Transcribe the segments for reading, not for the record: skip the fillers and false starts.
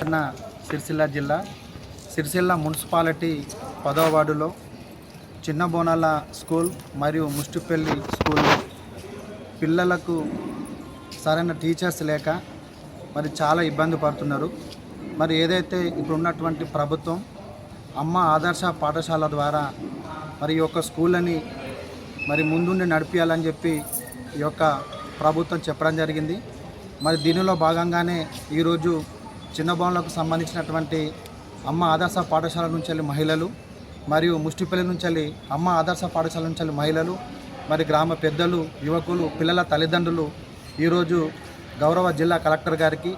పట్టణ సిరిసిల్ల జిల్లా సిరిసిల్ల మున్సిపాలిటీ 10వ వార్డులో చిన్న బోనాల స్కూల్ మరియు ముష్టిపల్లి స్కూల్ పిల్లలకు సరైన టీచర్స్ లేక మరి చాలా ఇబ్బంది పడుతున్నారు. మరి ఏదైతే ఇప్పుడు ఉన్నటువంటి ప్రభుత్వం అమ్మ ఆదర్శ పాఠశాల ద్వారా మరి ఈ యొక్క స్కూళ్ళని మరి ముందుండి నడిపించాలని చెప్పి ఈ యొక్క ప్రభుత్వం చెప్పడం జరిగింది. మరి దీనిలో భాగంగానే ఈరోజు చిన్న బోనాలకు సంబంధించినటువంటి అమ్మ ఆదర్శ పాఠశాల నుంచి వెళ్ళి మహిళలు మరియు ముష్టిపల్లి నుంచి వెళ్ళి అమ్మ ఆదర్శ పాఠశాల నుంచి వెళ్ళి మహిళలు మరి గ్రామ పెద్దలు, యువకులు, పిల్లల తల్లిదండ్రులు ఈరోజు గౌరవ జిల్లా కలెక్టర్ గారికి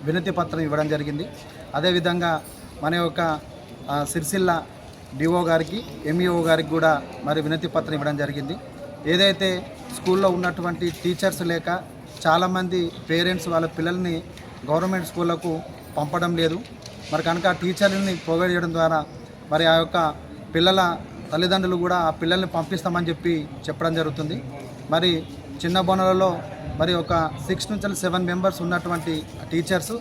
వినతి పత్రం ఇవ్వడం జరిగింది. అదేవిధంగా మన యొక్క సిరిసిల్ల డిఓ గారికి, ఎంఈఓ గారికి కూడా మరి వినతి పత్రం ఇవ్వడం జరిగింది. ఏదైతే స్కూల్లో ఉన్నటువంటి టీచర్స్ లేక చాలామంది పేరెంట్స్ వాళ్ళ పిల్లల్ని గవర్నమెంట్ స్కూళ్ళకు పంపడం లేదు. మరి కనుక ఆ టీచర్లని ప్రొవైడ్ చేయడం ద్వారా మరి ఆ యొక్క పిల్లల తల్లిదండ్రులు కూడా ఆ పిల్లల్ని పంపిస్తామని చెప్పడం జరుగుతుంది. మరి చిన్న బోనాలలో మరి ఒక 6 నుంచి 7 మెంబర్స్ ఉన్నటువంటి టీచర్స్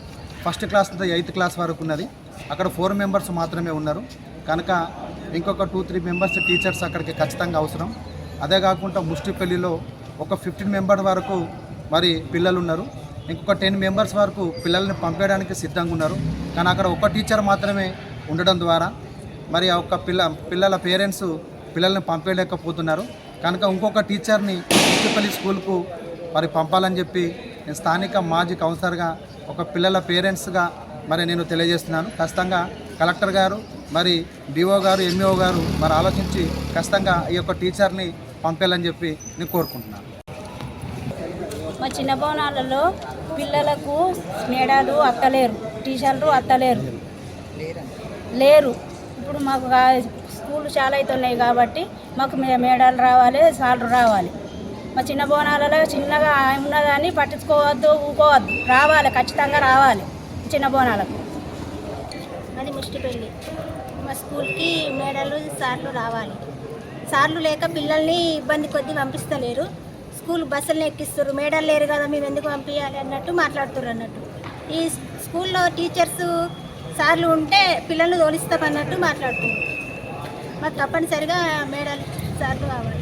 ఫస్ట్ క్లాస్ నుంచి 8th క్లాస్ వరకు ఉన్నది. అక్కడ 4 మెంబర్స్ మాత్రమే ఉన్నారు. కనుక ఇంకొక 2-3 మెంబర్స్ టీచర్స్ అక్కడికి ఖచ్చితంగా అవసరం. అదే కాకుండా ముష్టిపల్లిలో ఒక 15 మెంబర్ వరకు మరి పిల్లలు ఉన్నారు. ఇంకొక 10 మెంబర్స్ వరకు పిల్లల్ని పంపేయడానికి సిద్ధంగా ఉన్నారు. కానీ అక్కడ ఒక టీచర్ మాత్రమే ఉండడం ద్వారా మరి ఆ ఒక్క పిల్లల పేరెంట్స్ పిల్లల్ని పంపేయలేకపోతున్నారు. కనుక ఇంకొక టీచర్ని ముష్టిపల్లి స్కూల్కు మరి పంపాలని చెప్పి నేను స్థానిక మాజీ కౌన్సిలర్గా ఒక పిల్లల పేరెంట్స్గా మరి నేను తెలియజేస్తున్నాను. ఖచ్చితంగా కలెక్టర్ గారు మరి డిఓ గారు, ఎంఈఓ గారు మరి ఆలోచించి ఖచ్చితంగా ఈ యొక్క టీచర్ని పంపేయాలని చెప్పి నేను కోరుకుంటున్నాను. మా చిన్న బోనాలలో పిల్లలకు మేడాలు అత్తలేరు, టీచర్లు అత్తలేరు లేరు. ఇప్పుడు మాకు స్కూళ్ళు చాలా అవుతున్నాయి కాబట్టి మాకు మేడాలు రావాలి, సార్లు రావాలి. మా చిన్న బోనాలలో చిన్నగా ఉన్నదాన్ని పట్టించుకోవద్దు, ఊకోవద్దు, రావాలి, ఖచ్చితంగా రావాలి చిన్న బోనాలకు. అది ముష్టిపల్లి. మా స్కూల్కి మేడలు సార్లు రావాలి. సార్లు లేక పిల్లల్ని ఇబ్బంది కొద్దీ పంపిస్తలేరు. స్కూల్ బస్సులను ఎక్కిస్తారు. మేడలు లేరు కదా మేము ఎందుకు పంపించాలి అన్నట్టు మాట్లాడుతున్నారు అన్నట్టు. ఈ స్కూల్లో టీచర్స్ సార్లు ఉంటే పిల్లల్ని తోలిస్తామన్నట్టు మాట్లాడుతున్నారు. మాకు తప్పనిసరిగా మేడలు సార్లు కావాలి.